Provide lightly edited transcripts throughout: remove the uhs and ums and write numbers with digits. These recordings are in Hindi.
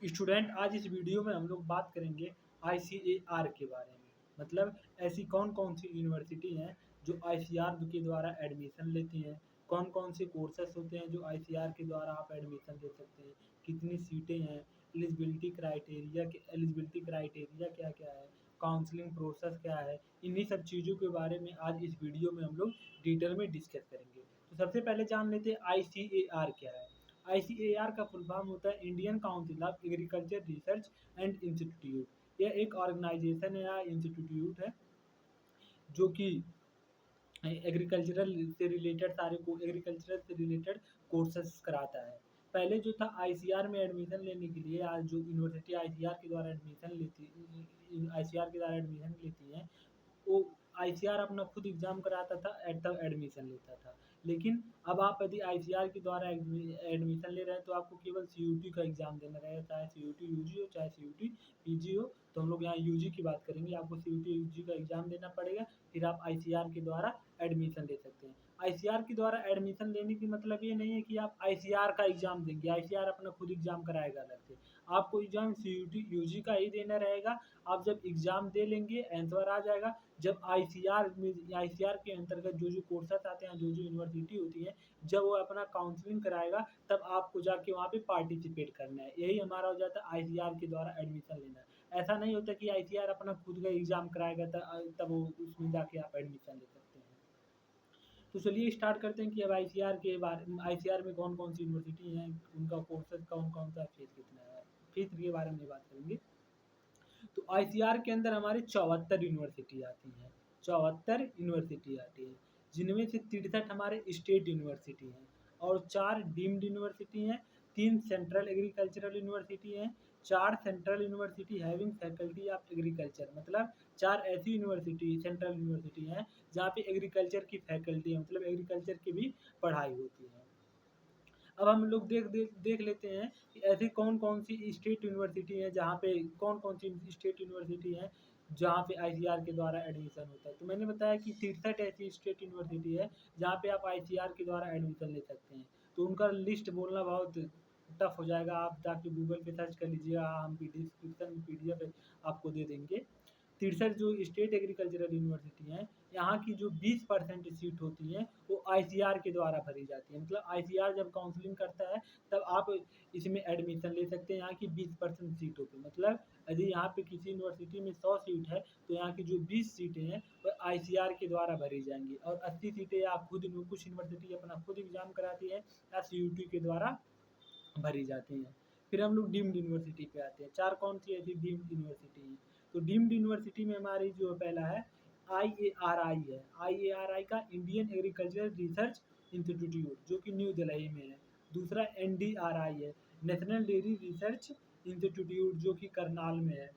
स्टूडेंट, आज इस वीडियो में हम लोग बात करेंगे आईसीएआर के बारे में। मतलब ऐसी कौन कौन सी यूनिवर्सिटी हैं जो आईसीआर के द्वारा एडमिशन लेती हैं, कौन कौन से कोर्सेस होते हैं जो आईसीआर के द्वारा आप एडमिशन ले सकते हैं, कितनी सीटें हैं, एलिजिबिलिटी क्राइटेरिया क्या क्या है, काउंसलिंग प्रोसेस क्या है। इन्हीं सब चीज़ों के बारे में आज इस वीडियो में हम लोग डिटेल में डिस्कस करेंगे। तो सबसे पहले जान लेते हैं आईसीएआर क्या है। आईसीएआर का फुल फॉर्म होता है Indian council of agriculture research and institute. यह एक ऑर्गेनाइजेशन या इंस्टीट्यूट है जो कि एग्रीकल्चरल से रिलेटेड कोर्सेस कराता है। पहले जो था आईसीआर में एडमिशन लेने के लिए, आज जो यूनिवर्सिटी आईसीआर के द्वारा एडमिशन लेती हैं, वो आईसीआर अपना खुद एग्ज़ाम कराता था तब एडमिशन लेता था। लेकिन अब आप यदि आईसीआर के द्वारा एडमिशन ले रहे हैं तो आपको केवल सीयूटी का एग्ज़ाम देना रहेगा, चाहे सीयूटी यूजी हो चाहे सीयूटी पीजी हो। तो हम लोग यहाँ यूजी की बात करेंगे, आपको सीयूटी यूजी का एग्ज़ाम देना पड़ेगा, फिर आप आईसीआर के द्वारा एडमिशन ले सकते हैं। आईसीआर के द्वारा एडमिशन लेने की मतलब ये नहीं है कि आप आईसीआर का एग्ज़ाम देंगे, आईसीआर अपना खुद एग्ज़ाम कराएगा अलग से। आपको एग्ज़ाम सीयूटी यूजी का ही देना रहेगा। आप जब एग्ज़ाम दे लेंगे, आंसर आ जाएगा, जब आईसीआर के अंतर्गत जो कोर्सेस आते हैं, जो यूनिवर्सिटी होती है, जब वो अपना काउंसलिंग कराएगा तब आपको जाके वहाँ पे पार्टिसिपेट करना है। यही हमारा हो जाता है आईसीआर के द्वारा एडमिशन लेना। ऐसा नहीं होता कि आईसीआर अपना खुद का एग्ज़ाम कराएगा तब वो उसमें जाके आप एडमिशन ले सकते हैं। तो चलिए स्टार्ट करते हैं कि अब आईसीआर में कौन कौन सी यूनिवर्सिटी हैं, उनका कोर्सेज कौन कौन सा, फीस कितना है। फीस के बारे में बात करेंगे। तो आईसीआर के अंदर हमारे 74 यूनिवर्सिटी आती हैं, 74 यूनिवर्सिटी आती है, जिनमें से 63 हमारे स्टेट यूनिवर्सिटी हैं और 4 डीम्ड यूनिवर्सिटी हैं, 3 सेंट्रल एग्रीकल्चरल यूनिवर्सिटी हैं, 4 central university having faculty of agriculture. मतलब 4 ऐसी यूनिवर्सिटी सेंट्रल यूनिवर्सिटी हैं जहाँ पे एग्रीकल्चर की फैकल्टी है, मतलब एग्रीकल्चर की भी पढ़ाई होती है। अब हम लोग देख लेते हैं कि ऐसी कौन कौन सी स्टेट यूनिवर्सिटी है, जहाँ पे कौन कौन सी स्टेट यूनिवर्सिटी है जहाँ पे आईसीआर के द्वारा एडमिशन होता है। तो मैंने बताया कि 63 ऐसी स्टेट यूनिवर्सिटी है जहाँ पे आप आईसीआर के द्वारा एडमिशन ले सकते हैं। तो उनका लिस्ट बोलना बहुत टफ हो जाएगा, आप जाके गूगल पे सर्च कर लीजिएगा, हम डिस्क्रिप्शन में पीडीएफ आपको दे देंगे। 63 जो स्टेट एग्रीकल्चरल यूनिवर्सिटी हैं, यहाँ की जो 20% सीट होती हैं वो आईसीआर के द्वारा भरी जाती है। मतलब आईसीआर जब काउंसलिंग करता है तब आप इसमें एडमिशन ले सकते हैं यहाँ की 20% सीटों पे। मतलब यदि यहाँ पे किसी यूनिवर्सिटी में 100 सीट है तो यहाँ की जो 20 सीटें हैं वो आईसीआर के द्वारा भरी जाएंगी और 80 सीटें आप खुद, कुछ यूनिवर्सिटी अपना खुद एग्जाम कराती है या सीयूटी के द्वारा भरी जाती हैं। फिर हम लोग डीम्ड यूनिवर्सिटी पे आते हैं। 4 कौन सी ऐसी डीम्ड यूनिवर्सिटी हैं। तो डीम्ड यूनिवर्सिटी में हमारी जो पहला है आईएआरआई है। आईएआरआई का इंडियन एग्रीकल्चर रिसर्च इंस्टीट्यूट जो कि न्यू दिल्ली में है। दूसरा एनडीआरआई है, नेशनल डेयरी रिसर्च इंस्टीट्यूट जो कि करनाल में है।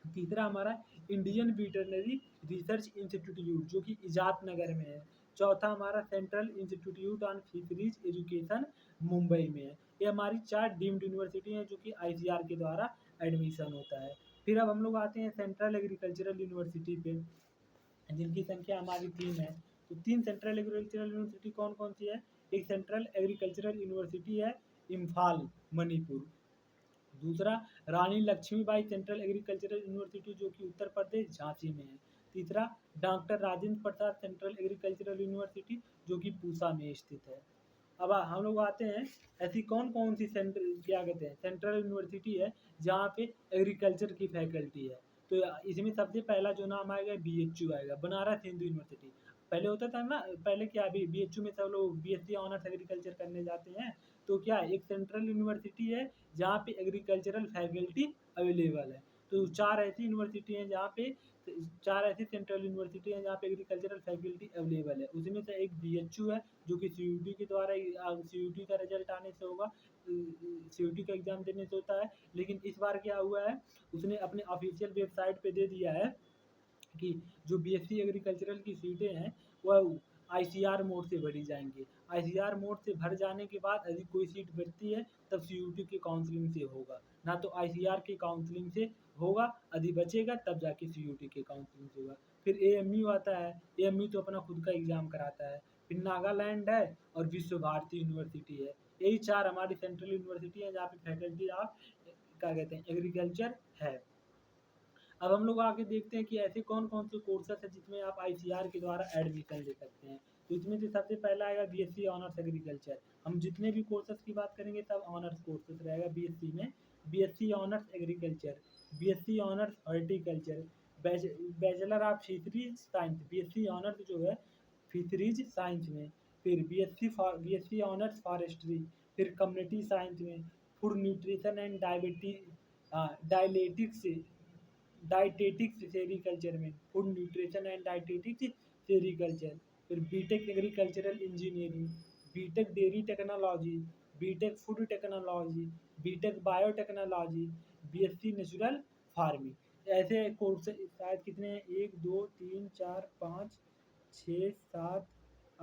तीसरा हमारा इंडियन वेटरनरी रिसर्च इंस्टीट्यूट जो कि इजात नगर में है। चौथा हमारा central institute on fisheries education Mumbai में है। ये हमारी 4 डीम्ड यूनिवर्सिटी हैं जो कि आईसीआर के द्वारा एडमिशन होता है। फिर अब हम लोग आते हैं सेंट्रल एग्रीकल्चरल यूनिवर्सिटी पे, जिनकी संख्या हमारी 3 है। तो 3 सेंट्रल एग्रीकल्चरल यूनिवर्सिटी कौन कौन सी है। एक सेंट्रल एग्रीकल्चरल यूनिवर्सिटी है इम्फाल मणिपुर। दूसरा रानी लक्ष्मीबाई सेंट्रल एग्रीकल्चरल यूनिवर्सिटी जो कि उत्तर प्रदेश झांसी में है। तीसरा doctor Rajendra Prasad central agricultural university जो कि पूसा में स्थित है। अब हम लोग आते हैं ऐसी कौन कौन सी सेंट्रल यूनिवर्सिटी है जहाँ पे एग्रीकल्चर की फैकल्टी है। तो इसमें सबसे पहला जो नाम आएगा बीएचयू आएगा, बनारस हिंदू यूनिवर्सिटी। पहले होता था ना, पहले क्या अभी बीएचयू में सब लोग बीएससी ऑनर्स एग्रीकल्चर करने जाते हैं। तो क्या एक सेंट्रल यूनिवर्सिटी है जहाँ पे एग्रीकल्चरल फैकल्टी अवेलेबल है। तो 4 ऐसी यूनिवर्सिटी हैं जहाँ पे 4 ऐसी सेंट्रल यूनिवर्सिटी हैं जहाँ पे एग्रीकल्चरल फैकल्टी अवेलेबल है। उसमें से एक बीएचयू है जो कि सीयूटी के द्वारा सीयूटी का रिजल्ट आने से होगा, सीयूटी का एग्ज़ाम देने से होता है। लेकिन इस बार क्या हुआ है, उसने अपने ऑफिशियल वेबसाइट पे दे दिया है कि जो बीएससी एग्रीकल्चरल की सीटें हैं वह आईसीआर मोड से भरी जाएंगी। आईसीआर मोड से भर जाने के बाद यदि कोई सीट बचती है तब सीयूटी की काउंसलिंग से होगा, ना तो आईसीआर की काउंसलिंग से होगा। यदि बचेगा तब जाके सीयूटी की काउंसलिंग से होगा। फिर एएमयू आता है, एएमयू तो अपना खुद का एग्ज़ाम कराता है। फिर नागालैंड है और विश्व भारती यूनिवर्सिटी है। यही 4 हमारी सेंट्रल यूनिवर्सिटी है जहाँ पे फैकल्टी ऑफ क्या कहते हैं एग्रीकल्चर है। अब हम लोग आगे देखते हैं कि ऐसे कौन कौन से कोर्सेस है जिसमें आप आईसीआर के द्वारा एडमिशन ले सकते हैं। तो इसमें से सबसे पहला आएगा बीएससी ऑनर्स एग्रीकल्चर। हम जितने भी कोर्सेस की बात करेंगे सब ऑनर्स कोर्सेस रहेगा बीएससी में। BSc honours agriculture, BSc honours horticulture, bachelor of fisheries science, BSc honours जो है फिशरीज साइंस में, फिर बीएससी ऑनर्स फॉरेस्ट्री, फिर कम्युनिटी साइंस में, food nutrition and dietetics dietetics sericulture में, food nutrition and dietetics sericulture, फिर BTech agricultural engineering, BTech dairy technology, BTech food technology, BTech biotechnology, BSc natural farming. ऐसे कोर्स शायद कितने हैं, 1 2 3 4 5 6 7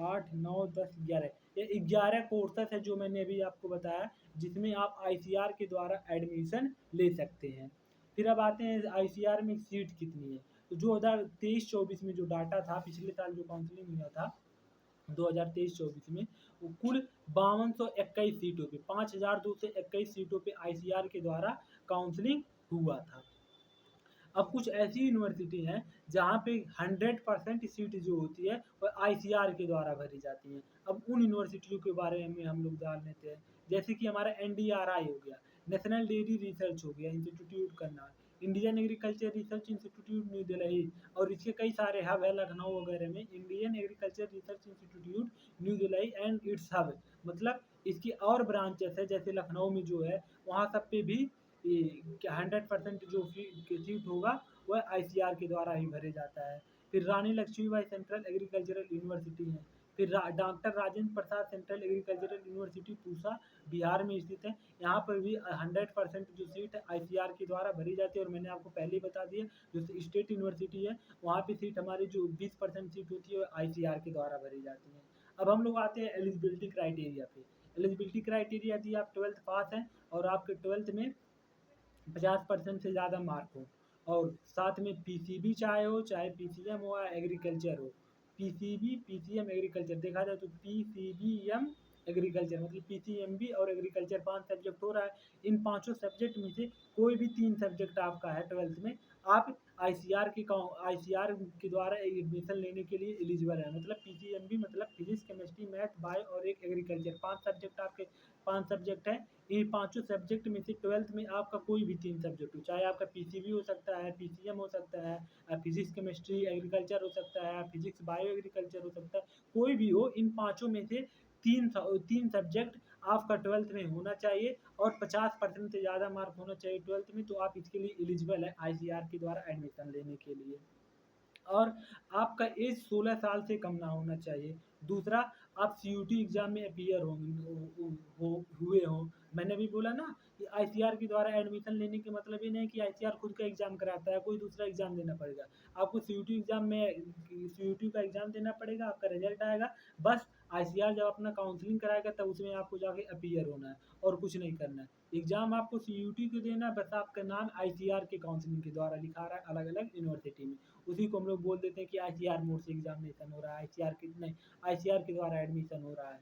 8 9 10 11, ये 11 कोर्सेस है जो मैंने अभी आपको बताया जिसमें आप आईसीआर के द्वारा एडमिशन ले सकते हैं। फिर अब आते हैं आईसीआर में सीट कितनी है। तो 2023-24 में जो डाटा था, पिछले साल जो काउंसलिंग हुआ था 2023-24 में, वो कुल 5221 सीटों पे 5221 सीटों पे आईसीआर के द्वारा काउंसलिंग हुआ था। अब कुछ ऐसी यूनिवर्सिटी हैं जहाँ पे 100% सीट जो होती है वह आईसीआर के द्वारा भरी जाती हैं। अब उन यूनिवर्सिटियों के बारे में हम लोग जान लेते हैं। जैसे कि हमारा एनडीआरआई हो गया, नेशनल डेयरी रिसर्च हो गया institute Karnal, Indian agriculture research institute new Delhi, और इसके कई सारे हब है लखनऊ वगैरह में, Indian agriculture research institute new Delhi and it's hub, मतलब इसकी और ब्रांचेस है जैसे लखनऊ में जो है वहाँ सब पे भी 100% जो सीट होगा वह आईसीआर के द्वारा ही भरे जाता है। फिर Rani Lakshmibai central agricultural university है, फिर doctor Rajendra Prasad central agricultural university Pusa Bihar में स्थित है। यहाँ पर भी 100% जो सीट है आईसीआर के द्वारा भरी जाती है। और मैंने आपको पहले ही बता दिया जो स्टेट यूनिवर्सिटी है वहाँ पे सीट हमारी जो 20% सीट होती है वो आईसीआर के द्वारा भरी जाती है। अब हम लोग आते हैं एलिजिबिलिटी क्राइटेरिया पे। एलिजिबिलिटी क्राइटेरिया यदि आप 12th पास हैं और आपके 12th में 50% से ज़्यादा मार्क हो, और साथ में पीसीबी चाहे पीसीएम हो या एग्रीकल्चर हो, पीसीबी पीसीएम एग्रीकल्चर देखा जाए तो पीसीबीएम एग्रीकल्चर मतलब पीसीएमबी और एग्रीकल्चर 5 सब्जेक्ट हो रहा है। इन पांचों सब्जेक्ट में से कोई भी 3 सब्जेक्ट आपका है 12th में, आप आईसीआर के द्वारा एडमिशन लेने के लिए एलिजिबल है। मतलब पीसीएमबी मतलब फिजिक्स केमिस्ट्री मैथ बायो और एक एग्रीकल्चर, 5 सब्जेक्ट आपके 5 सब्जेक्ट हैं। इन पांचों सब्जेक्ट में से 12th में आपका कोई भी 3 सब्जेक्ट हो, चाहे आपका पीसीबी हो सकता है, पीसीएम हो सकता है, फिजिक्स केमिस्ट्री एग्रीकल्चर हो सकता है, फिजिक्स बायो एग्रीकल्चर हो सकता है, कोई भी हो, इन पांचों में से तीन सब्जेक्ट आपका 12th में होना चाहिए और 50% से ज़्यादा मार्क होना चाहिए 12th में, तो आप इसके लिए एलिजिबल है आईसीआर के द्वारा एडमिशन लेने के लिए। और आपका एज 16 साल से कम ना होना चाहिए। दूसरा, आप सीयूटी एग्जाम में अपीयर हुए हों। मैंने भी बोला ना कि आईसीआर के द्वारा एडमिशन लेने के मतलब ये नहीं कि आईसीआर खुद का एग्जाम कराता है, कोई दूसरा एग्जाम देना पड़ेगा आपको। सीयूटी एग्जाम में सीयूटी का एग्जाम देना पड़ेगा, आपका रिजल्ट आएगा, बस आईसीआर जब अपना काउंसलिंग कराएगा तब उसमें आपको जाके अपीयर होना है और कुछ नहीं करना है। एग्जाम आपको सीयूटी को देना है, बस आपका नाम आईसीआर के काउंसलिंग के द्वारा लिखा रहा है अलग अलग यूनिवर्सिटी में, उसी को हम लोग बोल देते हैं कि आईसीआर मोड से एग्जामिनेशन हो रहा है, आईसीआर के नहीं, आईसीआर के द्वारा एडमिशन हो रहा है।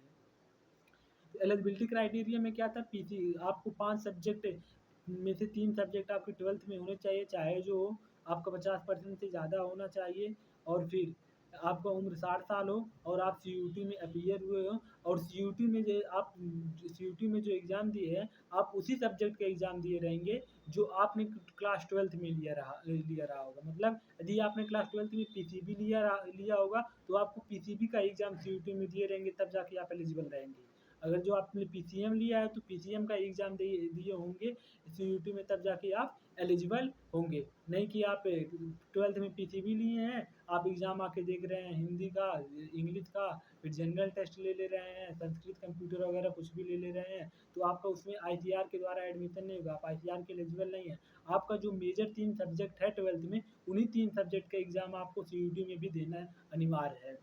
एलिजिबिलिटी क्राइटेरिया में क्या था, पीसी आपको 5 सब्जेक्ट में से 3 सब्जेक्ट आपके 12th में होने चाहिए, चाहे जो हो, आपका 50% से ज़्यादा होना चाहिए, और फिर आपका उम्र 60 साल हो और आप सीयूटी में अपीयर हुए हो, और सीयूटी में जो एग्ज़ाम दिए हैं आप उसी सब्जेक्ट का एग्ज़ाम दिए रहेंगे जो आपने क्लास 12th में लिया रहा होगा। मतलब यदि आपने क्लास 12th में पीसीबी लिया होगा तो आपको पीसीबी का एग्ज़ाम सीयूटी में दिए रहेंगे, तब जाके आप एलिजिबल रहेंगे। अगर जो आपने पीसीएम लिया है तो पीसीएम का एग्ज़ाम दिए होंगे सीयूटी में, तब जाके आप एलिजिबल होंगे। नहीं कि आप 12th में पीसीबी लिए हैं, आप एग्ज़ाम आके देख रहे हैं हिंदी का, इंग्लिश का, फिर जनरल टेस्ट ले रहे हैं, संस्कृत कंप्यूटर वगैरह कुछ भी ले रहे हैं, तो आपका उसमें आईसीआर के द्वारा एडमिशन नहीं होगा, आप आईसीआर के एलिजिबल नहीं है। आपका जो मेजर 3 सब्जेक्ट है 12th में, उन्हीं 3 सब्जेक्ट का एग्ज़ाम आपको सीयूटी में भी देना अनिवार्य है।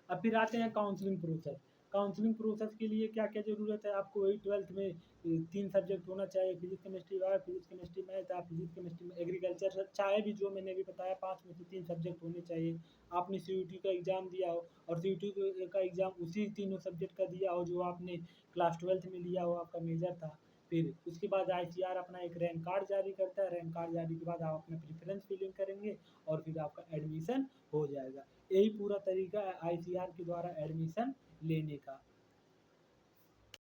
अब फिर आते हैं काउंसलिंग प्रोसेस। काउंसलिंग प्रोसेस के लिए क्या क्या ज़रूरत है, आपको वही 12th में 3 सब्जेक्ट होना चाहिए, physics chemistry bio, physics chemistry math, आप फिजिक्स केमिस्ट्री में एग्रीकल्चर, चाहे भी जो मैंने भी बताया 5 में से 3 सब्जेक्ट होने चाहिए। आपने सीयूटी का एग्ज़ाम दिया हो और सीयूटी का एग्ज़ाम उसी तीनों सब्जेक्ट का दिया हो जो आपने क्लास 12th में लिया हो, आपका मेजर था। फिर उसके बाद आईसीआर अपना एक रैंक कार्ड जारी करता है, रैंक कार्ड जारी के बाद आप अपना प्रेफ़रेंस फिलिंग करेंगे और फिर आपका एडमिशन हो जाएगा। यही पूरा तरीका है आईसीआर के द्वारा एडमिशन लेने का।